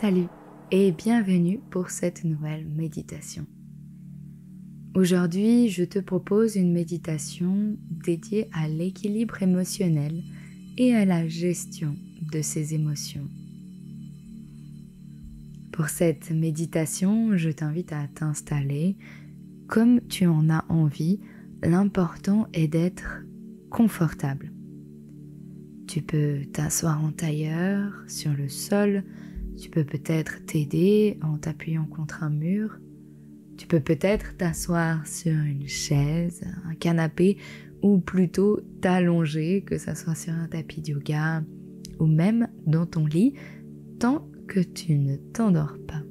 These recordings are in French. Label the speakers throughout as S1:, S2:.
S1: Salut et bienvenue pour cette nouvelle méditation. Aujourd'hui, je te propose une méditation dédiée à l'équilibre émotionnel et à la gestion de ses émotions. Pour cette méditation, je t'invite à t'installer comme tu en as envie. L'important est d'être confortable. Tu peux t'asseoir en tailleur, sur le sol. Tu peux peut-être t'aider en t'appuyant contre un mur. Tu peux peut-être t'asseoir sur une chaise, un canapé ou plutôt t'allonger, que ce soit sur un tapis de yoga ou même dans ton lit, tant que tu ne t'endors pas.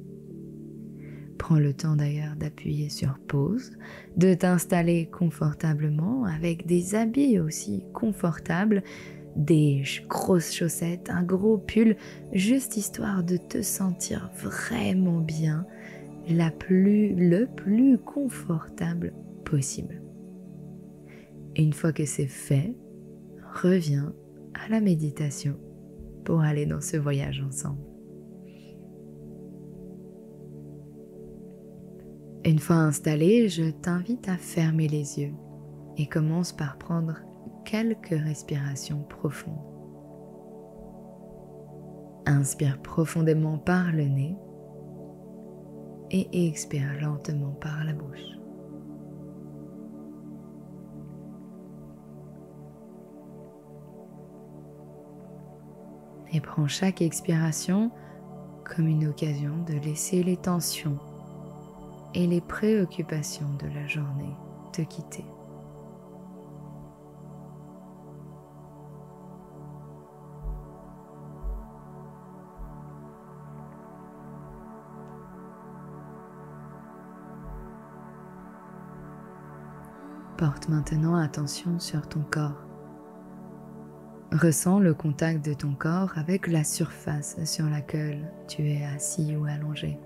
S1: Prends le temps d'ailleurs d'appuyer sur pause, de t'installer confortablement avec des habits aussi confortables, des grosses chaussettes, un gros pull, juste histoire de te sentir vraiment bien, le plus confortable possible. Et une fois que c'est fait, reviens à la méditation pour aller dans ce voyage ensemble. Une fois installé, je t'invite à fermer les yeux et commence par prendre quelques respirations profondes. Inspire profondément par le nez et expire lentement par la bouche. Et prends chaque expiration comme une occasion de laisser les tensions et les préoccupations de la journée te quitter. Porte maintenant attention sur ton corps. Ressens le contact de ton corps avec la surface sur laquelle tu es assis ou allongé.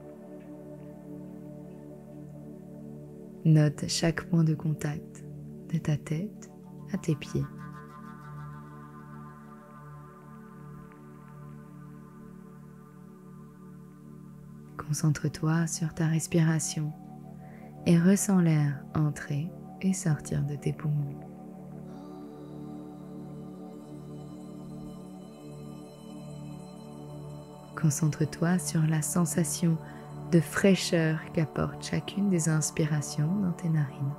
S1: Note chaque point de contact de ta tête à tes pieds. Concentre-toi sur ta respiration et ressens l'air entrer et sortir de tes poumons. Concentre-toi sur la sensation de fraîcheur qu'apporte chacune des inspirations dans tes narines.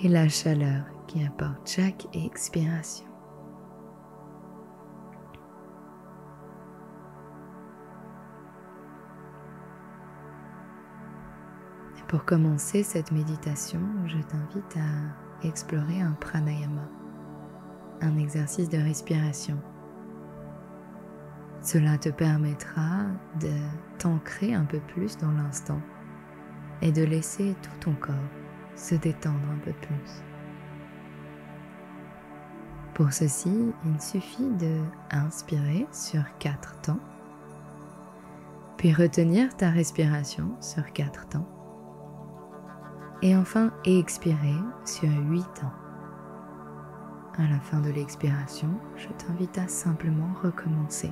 S1: Et la chaleur qui apporte chaque expiration. Pour commencer cette méditation, je t'invite à explorer un pranayama, un exercice de respiration. Cela te permettra de t'ancrer un peu plus dans l'instant et de laisser tout ton corps se détendre un peu plus. Pour ceci, il suffit de inspirer sur 4 temps, puis retenir ta respiration sur 4 temps, et enfin expirer sur 8 temps. À la fin de l'expiration, je t'invite à simplement recommencer.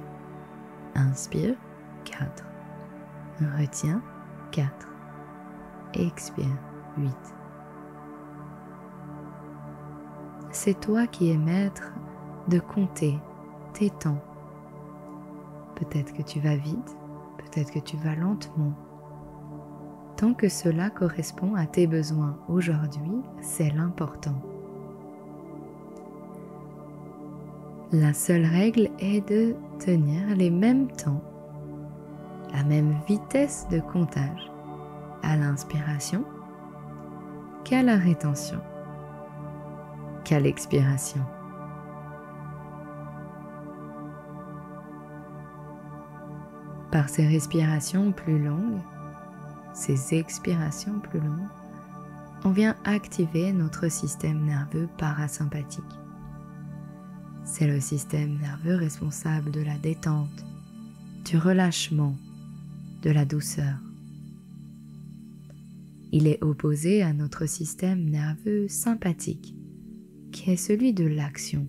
S1: Inspire, 4. Retiens, 4. Expire, 8. C'est toi qui es maître de compter tes temps. Peut-être que tu vas vite, peut-être que tu vas lentement. Tant que cela correspond à tes besoins aujourd'hui, c'est l'important. La seule règle est de tenir les mêmes temps, la même vitesse de comptage à l'inspiration qu'à la rétention, qu'à l'expiration. Par ces respirations plus longues, ces expirations plus longues, on vient activer notre système nerveux parasympathique. C'est le système nerveux responsable de la détente, du relâchement, de la douceur. Il est opposé à notre système nerveux sympathique, qui est celui de l'action,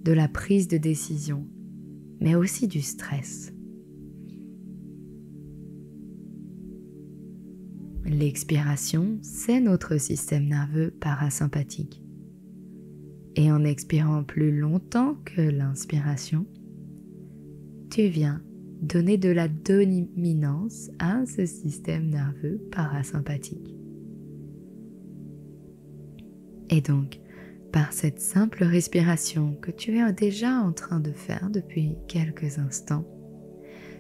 S1: de la prise de décision, mais aussi du stress. L'expiration, c'est notre système nerveux parasympathique. Et en expirant plus longtemps que l'inspiration, tu viens donner de la dominance à ce système nerveux parasympathique. Et donc, par cette simple respiration que tu es déjà en train de faire depuis quelques instants,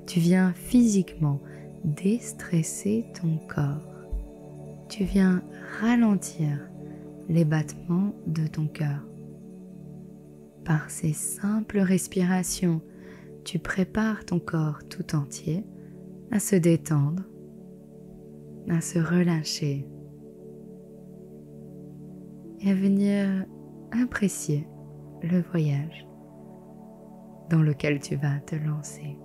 S1: tu viens physiquement déstresser ton corps. Tu viens ralentir les battements de ton cœur. Par ces simples respirations, tu prépares ton corps tout entier à se détendre, à se relâcher et à venir apprécier le voyage dans lequel tu vas te lancer.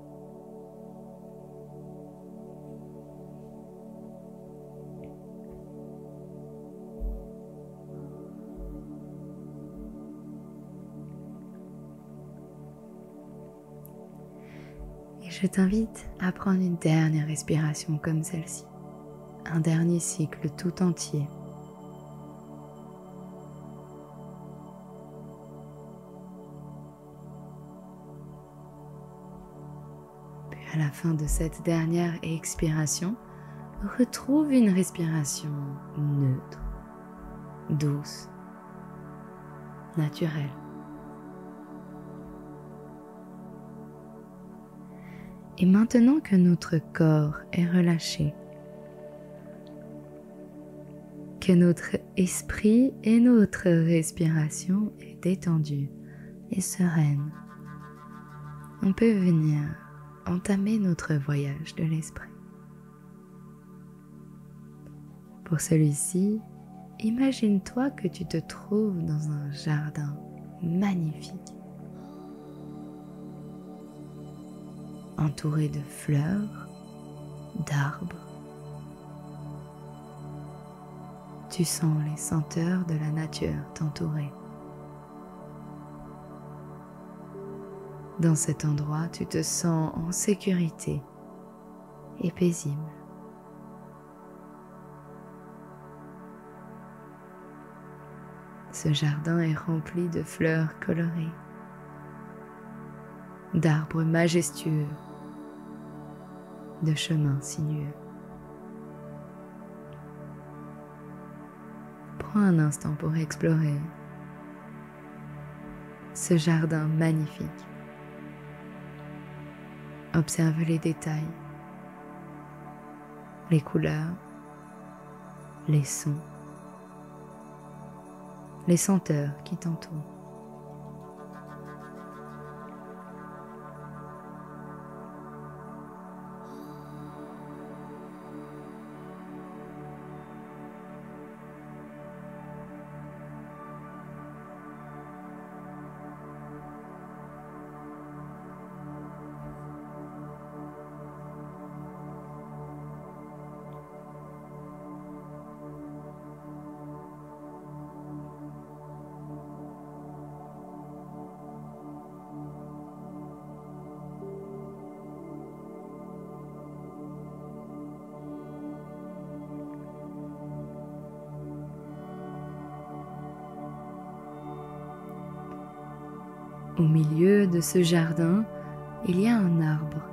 S1: Et je t'invite à prendre une dernière respiration comme celle-ci, un dernier cycle tout entier. Puis à la fin de cette dernière expiration, retrouve une respiration neutre, douce, naturelle. Et maintenant que notre corps est relâché, que notre esprit et notre respiration est détendue et sereine, on peut venir entamer notre voyage de l'esprit. Pour celui-ci, imagine-toi que tu te trouves dans un jardin magnifique, entouré de fleurs, d'arbres. Tu sens les senteurs de la nature t'entourer. Dans cet endroit, tu te sens en sécurité et paisible. Ce jardin est rempli de fleurs colorées, d'arbres majestueux, de chemins sinueux. Prends un instant pour explorer ce jardin magnifique. Observe les détails, les couleurs, les sons, les senteurs qui t'entourent. Au milieu de ce jardin, il y a un arbre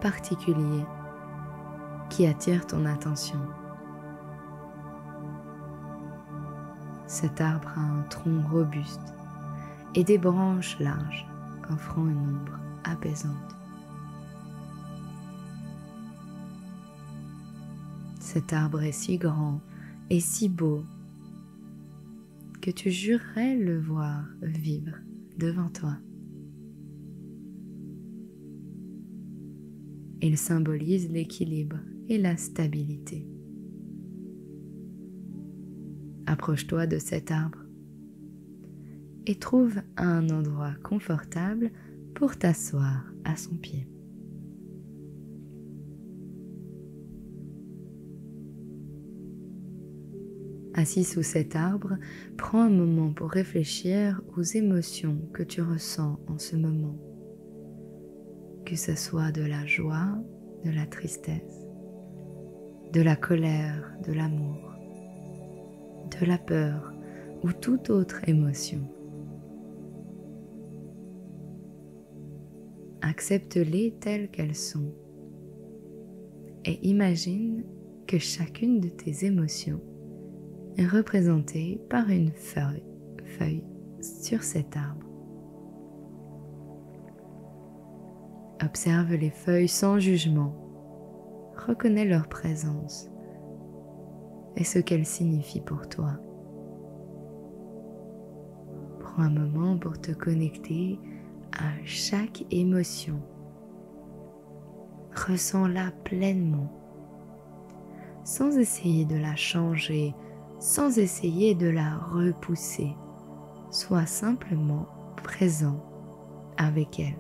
S1: particulier qui attire ton attention. Cet arbre a un tronc robuste et des branches larges, offrant une ombre apaisante. Cet arbre est si grand et si beau que tu jurerais le voir vivre devant toi. Il symbolise l'équilibre et la stabilité. Approche-toi de cet arbre et trouve un endroit confortable pour t'asseoir à son pied. Assis sous cet arbre, prends un moment pour réfléchir aux émotions que tu ressens en ce moment. que ce soit de la joie, de la tristesse, de la colère, de l'amour, de la peur ou toute autre émotion. Accepte-les telles qu'elles sont et imagine que chacune de tes émotions est représentée par une feuille sur cet arbre. Observe les feuilles sans jugement, reconnais leur présence et ce qu'elles signifient pour toi. Prends un moment pour te connecter à chaque émotion. Ressens-la pleinement, sans essayer de la changer, sans essayer de la repousser. Sois simplement présent avec elle.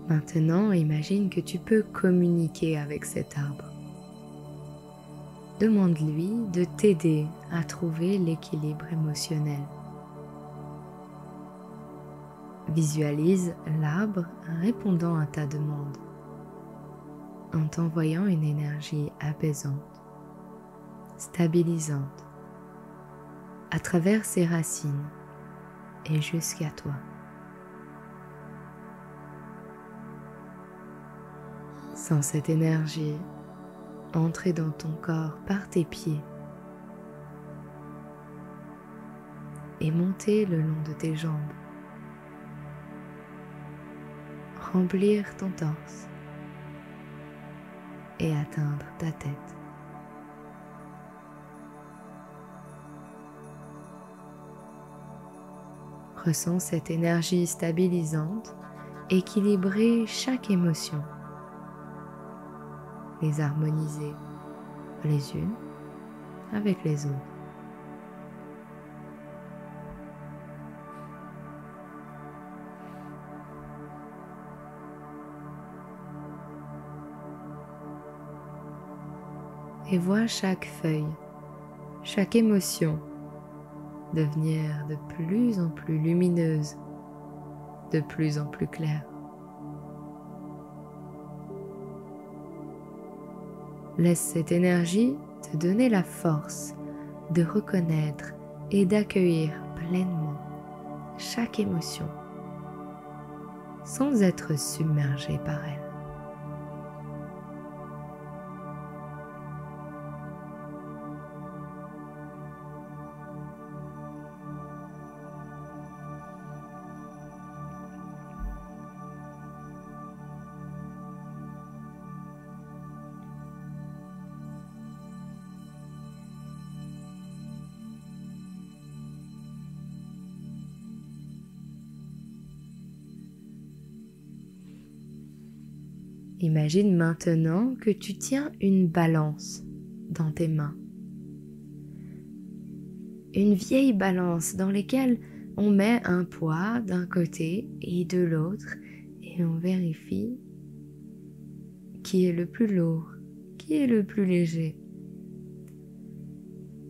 S1: Maintenant, imagine que tu peux communiquer avec cet arbre. Demande-lui de t'aider à trouver l'équilibre émotionnel. Visualise l'arbre répondant à ta demande en t'envoyant une énergie apaisante, stabilisante, à travers ses racines et jusqu'à toi. Sens cette énergie entrer dans ton corps par tes pieds et monter le long de tes jambes, remplir ton torse et atteindre ta tête. Ressens cette énergie stabilisante équilibrer chaque émotion, les harmoniser les unes avec les autres. Et vois chaque feuille, chaque émotion devenir de plus en plus lumineuse, de plus en plus claire. Laisse cette énergie te donner la force de reconnaître et d'accueillir pleinement chaque émotion sans être submergé par elle. Imagine maintenant que tu tiens une balance dans tes mains. Une vieille balance dans laquelle on met un poids d'un côté et de l'autre et on vérifie qui est le plus lourd, qui est le plus léger.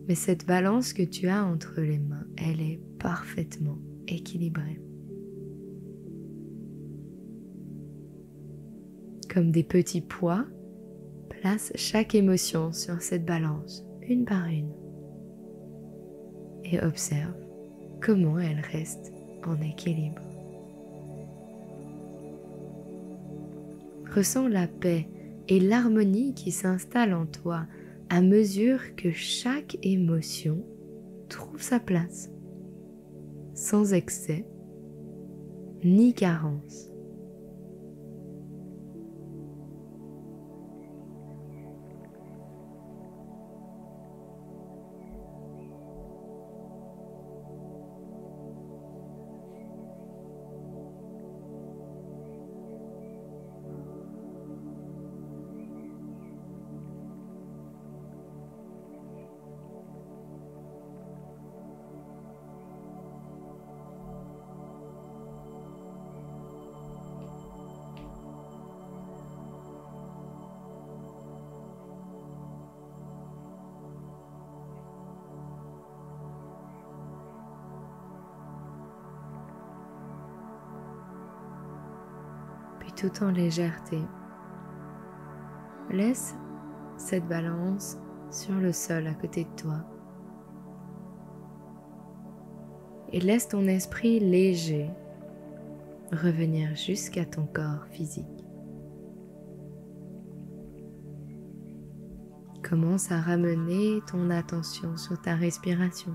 S1: Mais cette balance que tu as entre les mains, elle est parfaitement équilibrée. Comme des petits poids, place chaque émotion sur cette balance, une par une, et observe comment elle reste en équilibre. Ressens la paix et l'harmonie qui s'installe en toi à mesure que chaque émotion trouve sa place, sans excès ni carence. tout en légèreté. Laisse cette balance sur le sol à côté de toi. Et laisse ton esprit léger revenir jusqu'à ton corps physique. Commence à ramener ton attention sur ta respiration.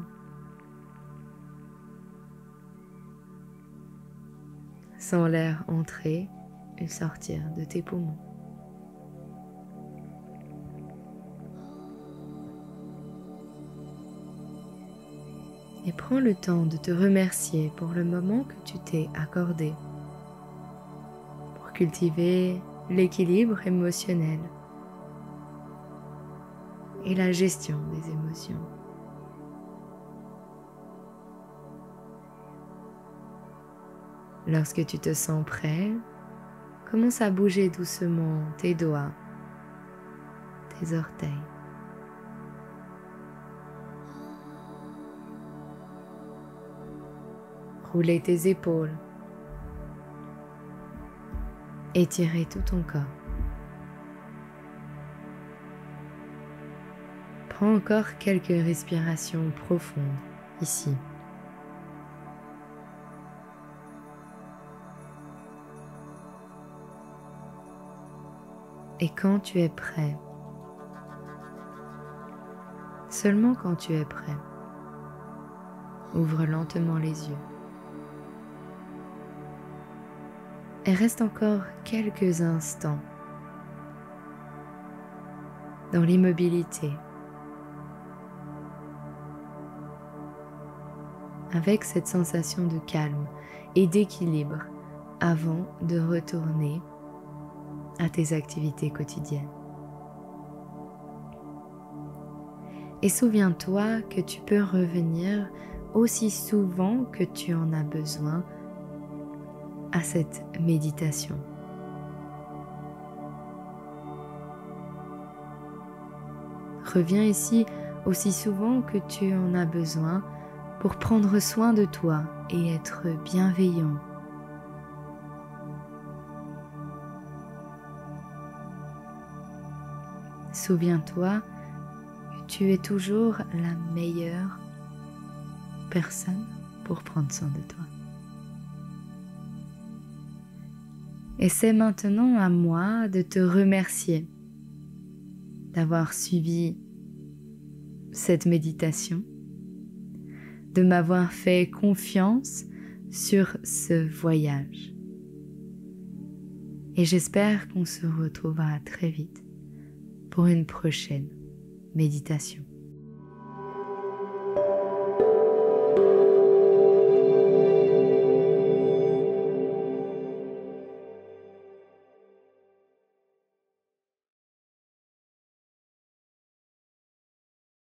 S1: Sens l'air entrer et sortir de tes poumons. Et prends le temps de te remercier pour le moment que tu t'es accordé pour cultiver l'équilibre émotionnel et la gestion des émotions. Lorsque tu te sens prêt, commence à bouger doucement tes doigts, tes orteils. Rouler tes épaules. Étirer tout ton corps. Prends encore quelques respirations profondes ici. Et quand tu es prêt, seulement quand tu es prêt, ouvre lentement les yeux. Et reste encore quelques instants dans l'immobilité, avec cette sensation de calme et d'équilibre avant de retourner à tes activités quotidiennes. Et souviens-toi que tu peux revenir aussi souvent que tu en as besoin à cette méditation. Reviens ici aussi souvent que tu en as besoin pour prendre soin de toi et être bienveillant. Souviens-toi que tu es toujours la meilleure personne pour prendre soin de toi. Et c'est maintenant à moi de te remercier d'avoir suivi cette méditation, de m'avoir fait confiance sur ce voyage. Et j'espère qu'on se retrouvera très vite pour une prochaine méditation.